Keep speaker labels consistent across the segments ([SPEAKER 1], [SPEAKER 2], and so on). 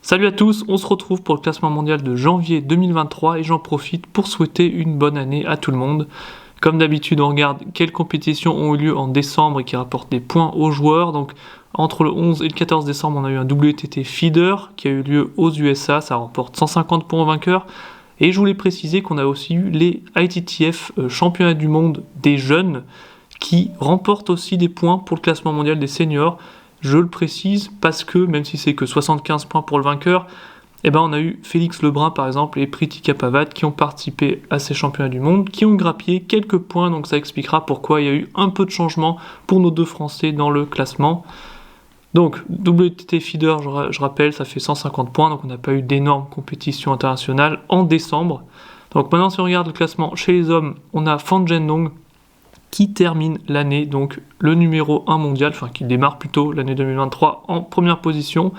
[SPEAKER 1] Salut à tous, on se retrouve pour le classement mondial de janvier 2023 et j'en profite pour souhaiter une bonne année à tout le monde. Comme d'habitude, on regarde quelles compétitions ont eu lieu en décembre et qui rapportent des points aux joueurs. Donc entre le 11 et le 14 décembre, on a eu un WTT Feeder qui a eu lieu aux USA, ça rapporte 150 points au vainqueur. Et je voulais préciser qu'on a aussi eu les ITTF championnats du monde des jeunes qui remportent aussi des points pour le classement mondial des seniors. Je le précise parce que, même si c'est que 75 points pour le vainqueur, on a eu Félix Lebrun par exemple et Priti Kapavat qui ont participé à ces championnats du monde, qui ont grappillé quelques points, donc ça expliquera pourquoi il y a eu un peu de changement pour nos deux Français dans le classement. Donc, WTT Feeder, je rappelle, ça fait 150 points, donc on n'a pas eu d'énormes compétitions internationales en décembre. Donc maintenant, si on regarde le classement chez les hommes, on a Fan Zhendong qui termine l'année, donc le numéro 1 mondial, enfin qui démarre plutôt l'année 2023 en première position.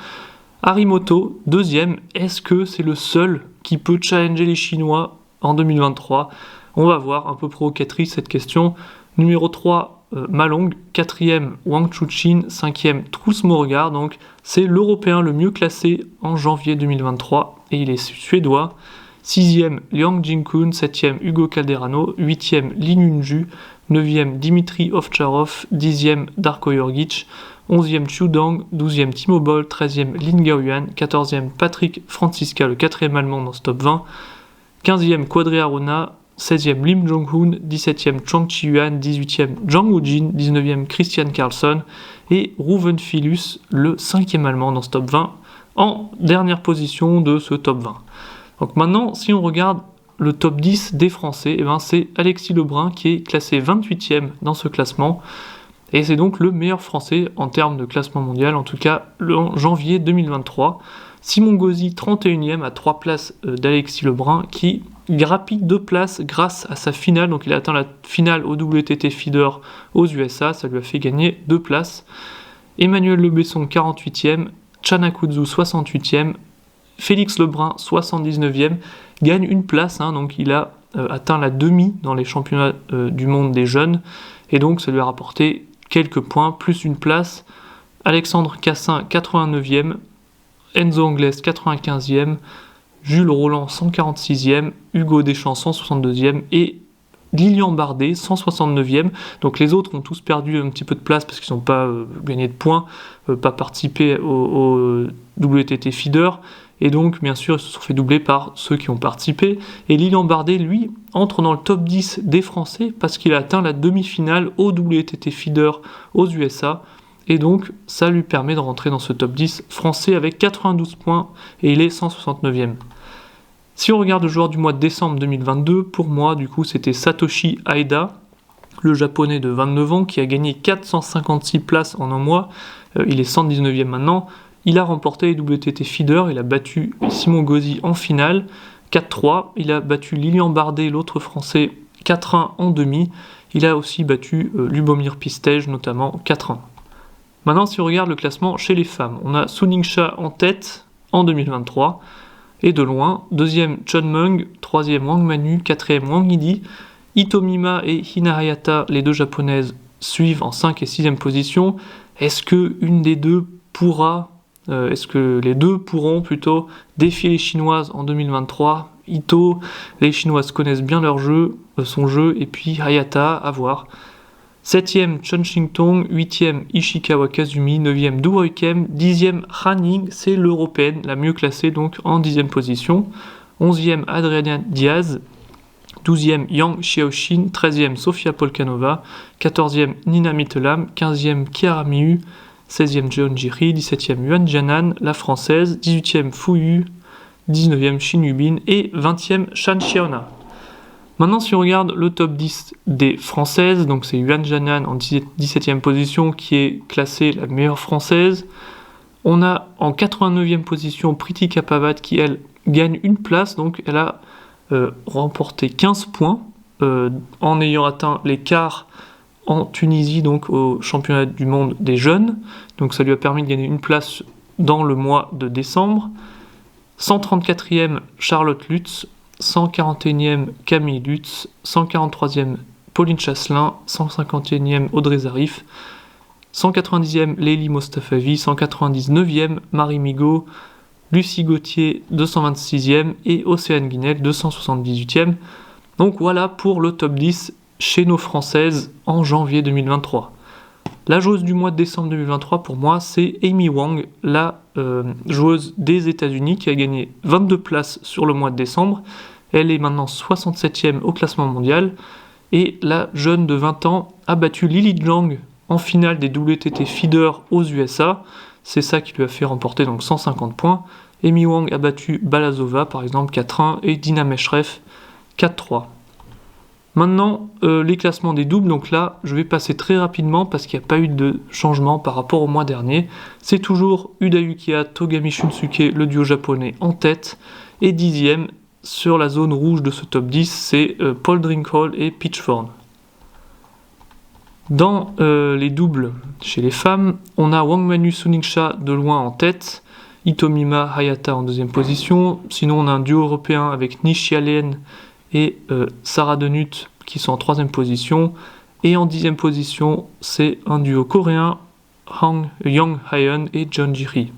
[SPEAKER 1] Harimoto, deuxième. Est-ce que c'est le seul qui peut challenger les Chinois en 2023 ? On va voir, un peu provocatrice cette question. Numéro 3, Malong. Quatrième, Wang Chuqin. Cinquième, Truls Morgard. Donc c'est l'Européen le mieux classé en janvier 2023 et il est suédois. 6e, Liang Jinkun. 7e, Hugo Calderano. 8e, Lin Yunju. 9e, Dimitri Ovtcharov. 10e, Darko Jurgic. 11e, Chu Dang. 12e, Timo Boll. 13e, Lin Gaoyuan. 14e, Patrick Franziska, le 4e allemand dans ce top 20. 15e, Quadri Aruna. 16e, Lim Jong-hoon. 17e, Chang Chi-yuan. 18e, Zhang Wujin. 19e, Christian Carlsson. Et Ruven Filus, le 5e allemand dans ce top 20, en dernière position de ce top 20. Donc maintenant, si on regarde le top 10 des Français, c'est Alexis Lebrun qui est classé 28e dans ce classement. Et c'est donc le meilleur Français en termes de classement mondial, en tout cas en janvier 2023. Simon Gauzy, 31e, à 3 places d'Alexis Lebrun, qui grappille 2 places grâce à sa finale. Donc il a atteint la finale au WTT Feeder aux USA, ça lui a fait gagner 2 places. Emmanuel Le Besson, 48e, Chana Kuzu, 68e, Félix Lebrun, 79e, gagne une place, donc il a atteint la demi dans les championnats du monde des jeunes, et donc ça lui a rapporté quelques points, plus une place. Alexandre Cassin, 89e, Enzo Angles, 95e, Jules Roland, 146e, Hugo Deschamps, 162e, et Lilian Bardet, 169e. Donc les autres ont tous perdu un petit peu de place parce qu'ils n'ont pas gagné de points, pas participé au WTT Feeder. Et donc, bien sûr, ils se sont fait doubler par ceux qui ont participé. Et Lilian Bardet, lui, entre dans le top 10 des Français parce qu'il a atteint la demi-finale au WTT Feeder aux USA. Et donc, ça lui permet de rentrer dans ce top 10 français avec 92 points et il est 169e. Si on regarde le joueur du mois de décembre 2022, pour moi, du coup, c'était Satoshi Aida, le japonais de 29 ans, qui a gagné 456 places en un mois. Il est 119e maintenant. Il a remporté les WTT Feeder, il a battu Simon Gauzy en finale, 4-3. Il a battu Lilian Bardet, l'autre français, 4-1 en demi. Il a aussi battu Lubomir Pistej, notamment 4-1. Maintenant, si on regarde le classement chez les femmes, on a Su Ningxia en tête en 2023, et de loin, deuxième Chun Meng, troisième Wang Manu, quatrième Wang Yidi. Itomima et Hina Hayata, les deux japonaises, suivent en 5 et 6e position. Est-ce que les deux pourront plutôt défier les Chinoises en 2023 ? Ito, les Chinoises connaissent bien son jeu, et puis Hayata, à voir. 7e Chen Xingtong, 8e Ishikawa Kazumi, 9e Du Huikem, 10e Han Ying, c'est l'européenne la mieux classée, donc en 10e position. 11e Adriana Diaz, 12e Yang Xiaoxin, 13e Sofia Polkanova, 14e Nina Mittelam, 15e Chiara Miu, 16e Jeon Jiri, 17e Yuan Jianan, la française, 18e Fu Yu, 19e Shin Yubin et 20e Shan Xiaona. Maintenant, si on regarde le top 10 des françaises, donc c'est Yuan Jianan en 17e position qui est classée la meilleure française. On a en 89e position Priti Kapavat qui, elle, gagne une place, donc elle a remporté 15 points en ayant atteint les quarts en Tunisie, donc au championnat du monde des jeunes. Donc ça lui a permis de gagner une place dans le mois de décembre. 134e Charlotte Lutz, 141e Camille Lutz, 143e Pauline Chasselin, 151e Audrey Zarif, 190e Leili Mostafavi, 199e Marie Migaud, Lucie Gauthier 226e et Océane Guinel 278e. Donc voilà pour le top 10 chez nos Françaises en janvier 2023. La joueuse du mois de décembre 2023 pour moi, c'est Amy Wang, la joueuse des États-Unis qui a gagné 22 places sur le mois de décembre. Elle est maintenant 67e au classement mondial. Et la jeune de 20 ans a battu Lily Zhang en finale des WTT Feeder aux USA. C'est ça qui lui a fait remporter donc 150 points. Amy Wang a battu Balazova par exemple 4-1 et Dina Meshreff 4-3. Maintenant, les classements des doubles, donc là, je vais passer très rapidement parce qu'il n'y a pas eu de changement par rapport au mois dernier. C'est toujours Uda Yukiya, Togami Shunsuke, le duo japonais en tête, et 10e sur la zone rouge de ce top 10, c'est Paul Drinkhall et Pitchford. Dans les doubles chez les femmes, on a Wang Manu Suningsha de loin en tête, Hitomima Hayata en deuxième position, sinon on a un duo européen avec Nishi Allen et Sarah Denut qui sont en troisième position, et en dixième position c'est un duo coréen, Young Haeun et Jeon Ji-ri.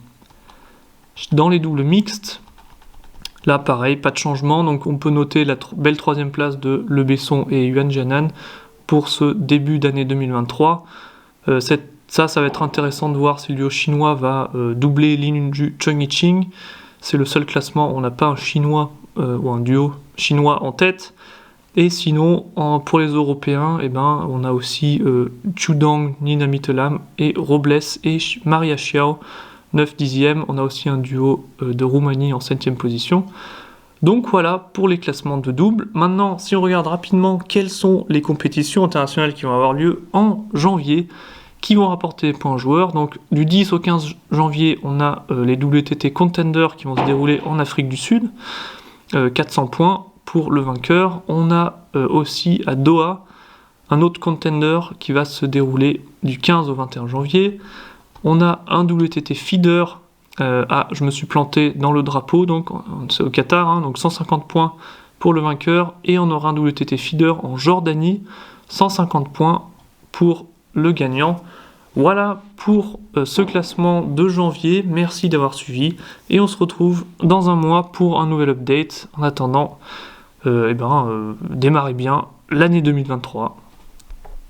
[SPEAKER 1] Dans les doubles mixtes, là pareil, pas de changement, donc on peut noter la belle troisième place de Le Besson et Yuan Jianan pour ce début d'année 2023. Ça va être intéressant de voir si le duo chinois va doubler Lin Yunju, Cheng Yiqing. C'est le seul classement où on n'a pas un chinois ou un duo chinois en tête. Et sinon, pour les Européens, on a aussi Chudang, Nina Mittelam et Robles et Maria Xiao, 9-10e. On a aussi un duo de Roumanie en 7e position. Donc voilà pour les classements de double. Maintenant, si on regarde rapidement quelles sont les compétitions internationales qui vont avoir lieu en janvier, qui vont rapporter des points aux joueurs. Donc du 10 au 15 janvier, on a les WTT Contenders qui vont se dérouler en Afrique du Sud. 400 points pour le vainqueur. On a aussi à Doha un autre contender qui va se dérouler du 15 au 21 janvier. On a un WTT Feeder. Je me suis planté dans le drapeau, donc c'est au Qatar, donc 150 points pour le vainqueur. Et on aura un WTT Feeder en Jordanie, 150 points pour le gagnant. Voilà pour ce classement de janvier, merci d'avoir suivi et on se retrouve dans un mois pour un nouvel update. En attendant, démarrez bien l'année 2023.